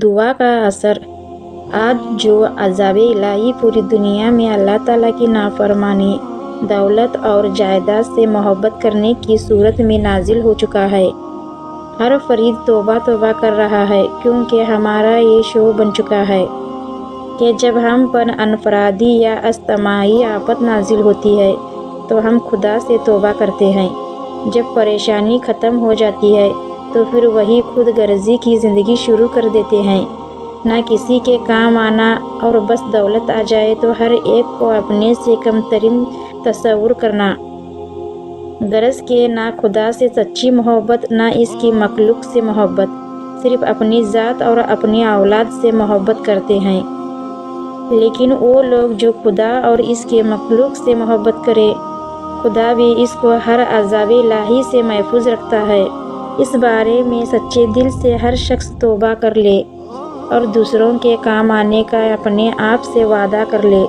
دعا کا اثر۔ آج جو عذاب الہی پوری دنیا میں اللہ تعالیٰ کی نافرمانی، دولت اور جائیداد سے محبت کرنے کی صورت میں نازل ہو چکا ہے۔ ہر فرید توبہ توبہ کر رہا ہے، کیونکہ ہمارا یہ شعور بن چکا ہے کہ جب ہم پر انفرادی یا اجتماعی آفت نازل ہوتی ہے تو ہم خدا سے توبہ کرتے ہیں۔ جب پریشانی ختم ہو جاتی ہے تو پھر وہی خود غرضی کی زندگی شروع کر دیتے ہیں، نہ کسی کے کام آنا، اور بس دولت آ جائے تو ہر ایک کو اپنے سے کم ترین تصور کرنا۔ غرض کہ نہ خدا سے سچی محبت، نہ اس کی مخلوق سے محبت، صرف اپنی ذات اور اپنی اولاد سے محبت کرتے ہیں۔ لیکن وہ لوگ جو خدا اور اس کے مخلوق سے محبت کرے، خدا بھی اس کو ہر عذاب الہی سے محفوظ رکھتا ہے۔ اس بارے میں سچے دل سے ہر شخص توبہ کر لے اور دوسروں کے کام آنے کا اپنے آپ سے وعدہ کر لے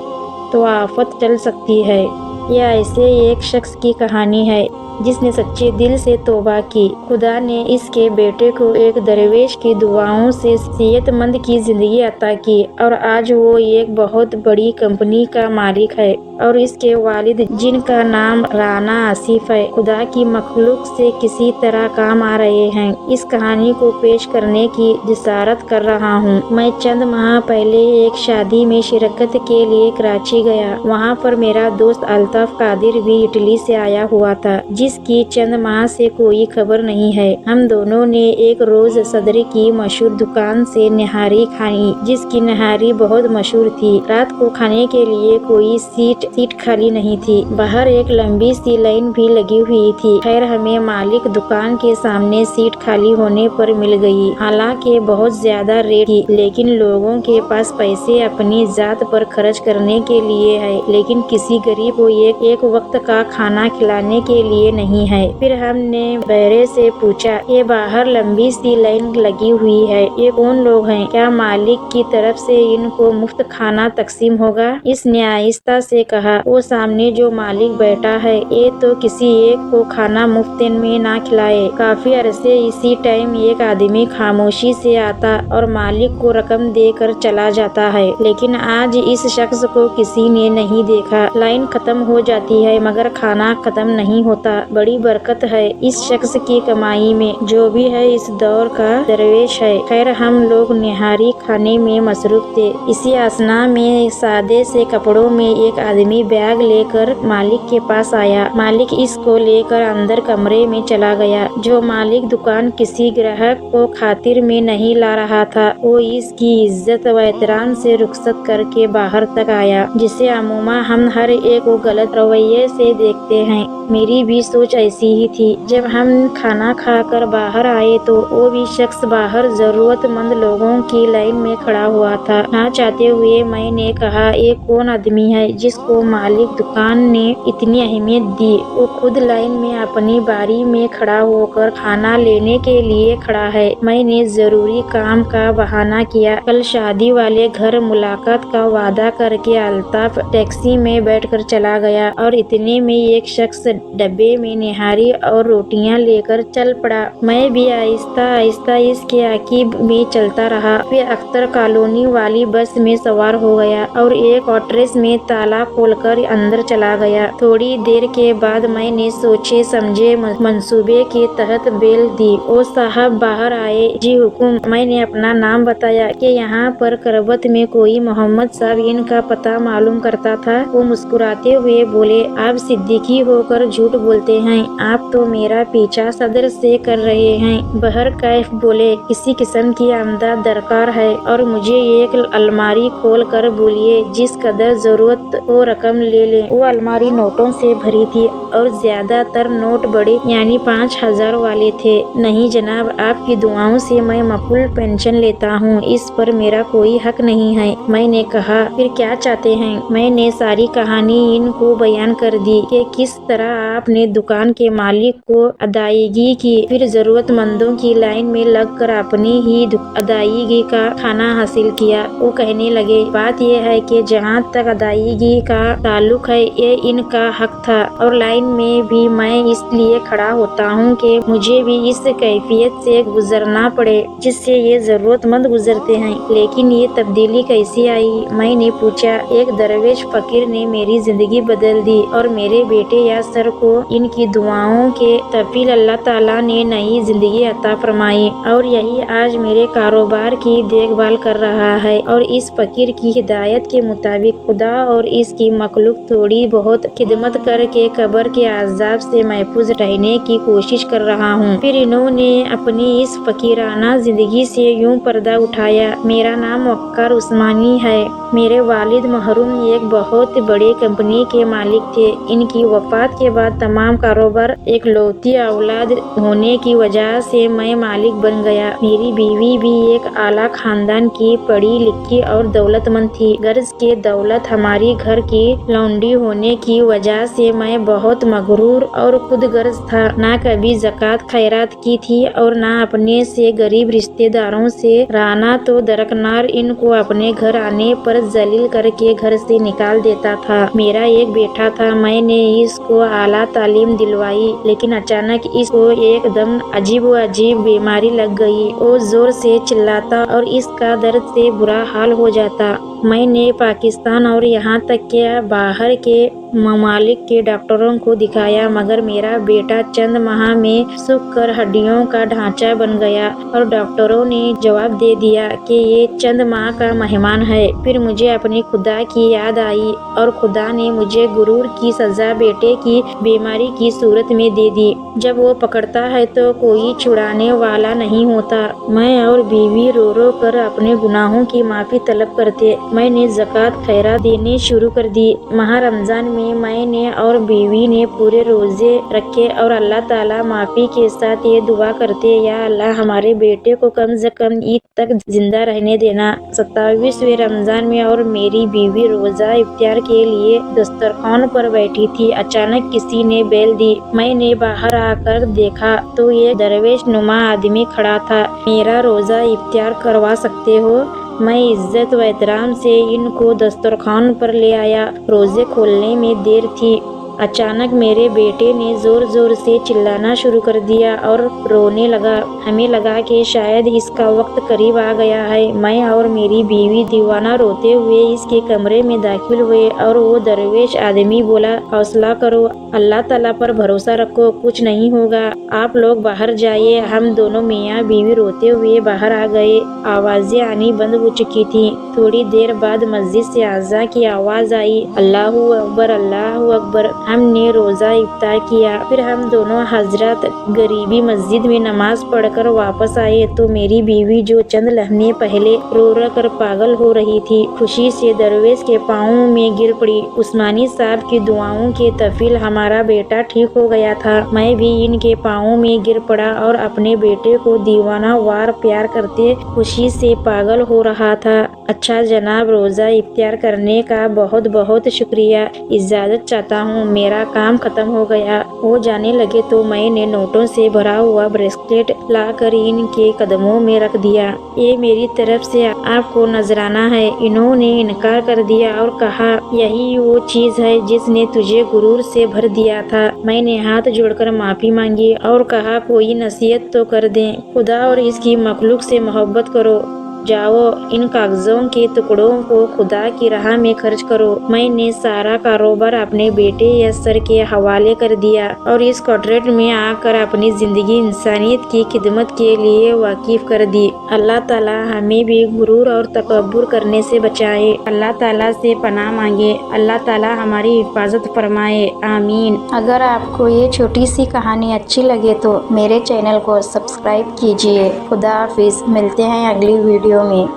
تو آفت ٹل سکتی ہے۔ یہ ایسے ایک شخص کی کہانی ہے جس نے سچے دل سے توبہ کی۔ خدا نے اس کے بیٹے کو ایک درویش کی دعاؤں سے صحت مند کی زندگی عطا کی، اور آج وہ ایک بہت بڑی کمپنی کا مالک ہے، اور اس کے والد جن کا نام رانا آصف ہے، خدا کی مخلوق سے کسی طرح کام آ رہے ہیں۔ اس کہانی کو پیش کرنے کی جسارت کر رہا ہوں۔ میں چند ماہ پہلے ایک شادی میں شرکت کے لیے کراچی گیا۔ وہاں پر میرا دوست الطاف قادر بھی اٹلی سے آیا ہوا تھا، جس کی چند ماہ سے کوئی خبر نہیں ہے۔ ہم دونوں نے ایک روز صدر کی مشہور دکان سے نہاری کھائی، جس کی نہاری بہت مشہور تھی۔ رات کو کھانے کے لیے کوئی سیٹ خالی نہیں تھی، باہر ایک لمبی سی لائن بھی لگی ہوئی تھی۔ خیر ہمیں مالک دکان کے سامنے سیٹ خالی ہونے پر مل گئی۔ حالانکہ بہت زیادہ ریٹ تھی، لیکن لوگوں کے پاس پیسے اپنی ذات پر خرچ کرنے کے لیے ہے، لیکن کسی غریب کو ایک وقت کا کھانا کھلانے کے لیے نہیں ہے۔ پھر ہم نے بہرے سے پوچھا، یہ باہر لمبی سی لائن لگی ہوئی ہے، یہ کون لوگ ہیں؟ کیا مالک کی طرف سے ان کو مفت کھانا تقسیم ہوگا؟ اس نے آہستہ سے کہا، وہ سامنے جو مالک بیٹھا ہے، یہ تو کسی ایک کو کھانا مفت میں نہ کھلائے۔ کافی عرصے اسی ٹائم ایک آدمی خاموشی سے آتا اور مالک کو رقم دے کر چلا جاتا ہے، لیکن آج اس شخص کو کسی نے نہیں دیکھا۔ لائن ختم ہو جاتی ہے مگر کھانا ختم نہیں ہوتا۔ بڑی برکت ہے اس شخص کی کمائی میں، جو بھی ہے اس دور کا درویش ہے۔ خیر ہم لوگ نہاری کھانے میں مصروف تھے۔ اسی اثنا میں سادے سے کپڑوں میں ایک آدمی بیگ لے کر مالک کے پاس آیا۔ مالک اس کو لے کر اندر کمرے میں چلا گیا۔ جو مالک دکان کسی گراہک کو خاطر میں نہیں لا رہا تھا، وہ اس کی عزت و احترام سے رخصت کر کے باہر تک آیا، جسے عموماً ہم ہر ایک کو غلط رویے سے دیکھتے ہیں۔ میری بھی سوچ ایسی ہی تھی۔ جب ہم کھانا کھا کر باہر آئے تو وہ بھی شخص باہر ضرورت مند لوگوں کی لائن میں کھڑا ہوا تھا۔ نہ چاہتے ہوئے میں نے کہا، یہ کون آدمی ہے جس کو مالک دکان نے اتنی اہمیت دی؟ وہ خود لائن میں اپنی باری میں کھڑا ہو کر کھانا لینے کے لیے کھڑا ہے۔ میں نے ضروری کام کا بہانہ کیا۔ کل شادی والے گھر ملاقات کا وعدہ کر کے الطاف ٹیکسی میں بیٹھ کر چلا گیا، اور اتنے میں ایک شخص ڈبے میں نہاری اور روٹیاں لے کر چل پڑا۔ میں بھی آہستہ آہستہ اس کے عقیب میں چلتا رہا۔ پھر اختر کالونی والی بس میں سوار ہو گیا اور ایک کوٹریج میں تالا کھول کر اندر چلا گیا۔ تھوڑی دیر کے بعد میں نے سوچے سمجھے منصوبے کے تحت بیل دی۔ وہ صاحب باہر آئے۔ جی حکم۔ میں نے اپنا نام بتایا کہ یہاں پر کربت میں کوئی محمد صاحب ان کا پتہ معلوم کرتا تھا۔ وہ مسکراتے ہوئے بولے، آپ صدیقی ہو کر جھوٹ بولتے ہیں، آپ تو میرا پیچھا صدر سے کر رہے ہیں۔ بہرکیف بولے، کسی قسم کی امداد درکار ہے اور مجھے ایک الماری کھول کر بولیے، جس قدر ضرورت ہو رقم لے لیں۔ وہ الماری نوٹوں سے بھری تھی اور زیادہ تر نوٹ بڑے یعنی 5,000 والے تھے۔ نہیں جناب، آپ کی دعاؤں سے میں مقبول پینشن لیتا ہوں، اس پر میرا کوئی حق نہیں ہے۔ میں نے کہا، پھر کیا چاہتے ہیں؟ میں نے ساری کہانی ان کو بیان کر دی کہ کس طرح آپ نے दुकान के मालिक को अदायगी की, फिर जरूरतमंदों की लाइन में लगकर अपनी ही अदायगी का खाना हासिल किया। वो कहने लगे, बात ये है कि जहाँ तक अदायगी का ताल्लुक है ये इनका हक था, और लाइन में भी मैं इसलिए खड़ा होता हूँ कि मुझे भी इस कैफियत से गुजरना पड़े जिससे ये जरूरतमंद गुजरते हैं। लेकिन ये तब्दीली कैसी आई? मैंने पूछा। एक दरवेश फकीर ने मेरी जिंदगी बदल दी और मेरे बेटे यासर को इनकी दुआओं के तफील अल्लाह ताला ने नई जिंदगी अता फरमाई, और यही आज मेरे कारोबार की देखभाल कर रहा है। और इस फकीर की हिदायत के मुताबिक खुदा और इसकी मखलूक थोड़ी बहुत खिदमत करके कब्र के अजाब से महफूज रहने की कोशिश कर रहा हूँ। फिर इन्होंने अपनी इस फकीराना जिंदगी से यूं पर्दा उठाया। मेरा नाम वक्कार उस्मानी है। मेरे वालिद महरूम एक बहुत बड़े कंपनी के मालिक थे। इनकी वफात के बाद तमाम कारोबार एक लौती औलाद होने की वजह से मैं मालिक बन गया। मेरी बीवी भी एक आला खानदान की पढ़ी लिखी और दौलतमंद थी। गर्ज के दौलत हमारी घर की लौंडी होने की वजह से मैं बहुत मगरूर और खुद गर्ज था। ना कभी ज़कात खैरात की थी और ना अपने से गरीब रिश्तेदारों से, राना तो दरकनार इनको अपने घर आने पर जलील करके घर से निकाल देता था। मेरा एक बेटा था, मैंने इसको आला तालीम दिलवाई, लेकिन अचानक इसको एकदम अजीब बीमारी लग गई। वो जोर से चिल्लाता और इसका दर्द से बुरा हाल हो जाता। मैंने पाकिस्तान और यहाँ तक के बाहर के ममालिक के डॉक्टरों को दिखाया, मगर मेरा बेटा चंद माह में सूख कर हड्डियों का ढांचा बन गया और डॉक्टरों ने जवाब दे दिया कि ये चंद माह का मेहमान है। फिर मुझे अपनी खुदा की याद आई और खुदा ने मुझे गुरूर की सजा बेटे की बीमारी की सूरत में दे दी। जब वो पकड़ता है तो कोई छुड़ाने वाला नहीं होता। मैं और बीवी रो रो कर अपने गुनाहों की माफी तलब करते। मैंने ज़कात खैरात देने शुरू कर दी। माह रमजान में मैंने और बीवी ने पूरे रोजे रखे और अल्लाह ताला माफी के साथ ये दुआ करते, या अल्लाह हमारे बेटे को कम से कम ईद तक जिंदा रहने देना। 27वें रमजान में और मेरी बीवी रोजा इफ्तार के लिए दस्तरखान पर बैठी थी। अचानक किसी ने बेल दी। मैंने बाहर आकर देखा तो एक दरवेश नुमा आदमी खड़ा था। मेरा रोजा इफ्तार करवा सकते हो? मैं इज्जत व एहतराम से इनको दस्तरखान पर ले आया। रोजे खोलने में देर थी। अचानक मेरे बेटे ने जोर जोर से चिल्लाना शुरू कर दिया और रोने लगा। हमें लगा कि शायद इसका वक्त करीब आ गया है। मैं और मेरी बीवी दीवाना रोते हुए इसके कमरे में दाखिल हुए और वो दरवेश आदमी बोला, हौसला करो, अल्लाह ताला पर भरोसा रखो, कुछ नहीं होगा, आप लोग बाहर जाइए। हम दोनों मियाँ बीवी रोते हुए बाहर आ गए। आवाजें आनी बंद हो चुकी थी। थोड़ी देर बाद मस्जिद से आज़ा की आवाज आई, अल्लाहू अकबर, अल्लाहू अकबर। हमने रोजा इफ्तार किया। फिर हम दोनों हजरत गरीबी मस्जिद में नमाज पढ़कर वापस आए तो मेरी बीवी, जो चंद लम्हे पहले रो रो कर पागल हो रही थी, खुशी से दरवेश के पाँव में गिर पड़ी। उस्मानी साहब की दुआओं के तफील हमारा बेटा ठीक हो गया था। मैं भी इनके पाँव में गिर पड़ा और अपने बेटे को दीवाना वार प्यार करते खुशी से पागल हो रहा था। अच्छा जनाब, रोजा इफ्तार करने का बहुत बहुत शुक्रिया, इजाजत चाहता हूँ, मेरा काम खत्म हो गया। वो जाने लगे तो मैंने नोटों से भरा हुआ ब्रेसलेट लाकर इनके कदमों में रख दिया। ये मेरी तरफ से आपको नजराना है। इन्होंने इनकार कर दिया और कहा, यही वो चीज है जिसने तुझे गुरूर से भर दिया था। मैंने हाथ जोड़कर माफी मांगी और कहा, कोई नसीहत तो कर दें, खुदा और इसकी मखलूक से मोहब्बत करो। जाओ, इन कागजों के टुकड़ों को खुदा की राह में खर्च करो। मैंने सारा कारोबार अपने बेटे यासर के हवाले कर दिया और इस कॉन्ट्रैक्ट में आकर अपनी जिंदगी इंसानियत की खिदमत के लिए वाकिफ कर दी। अल्लाह ताला हमें भी गुरूर और तकब्बुर करने से बचाए। अल्लाह ताला से पनाह मांगे, अल्लाह ताला हमारी हिफाजत फरमाए, आमीन। अगर आपको ये छोटी सी कहानी अच्छी लगे तो मेरे चैनल को सब्सक्राइब कीजिए। खुदा हाफिज, मिलते हैं अगली वीडियो में।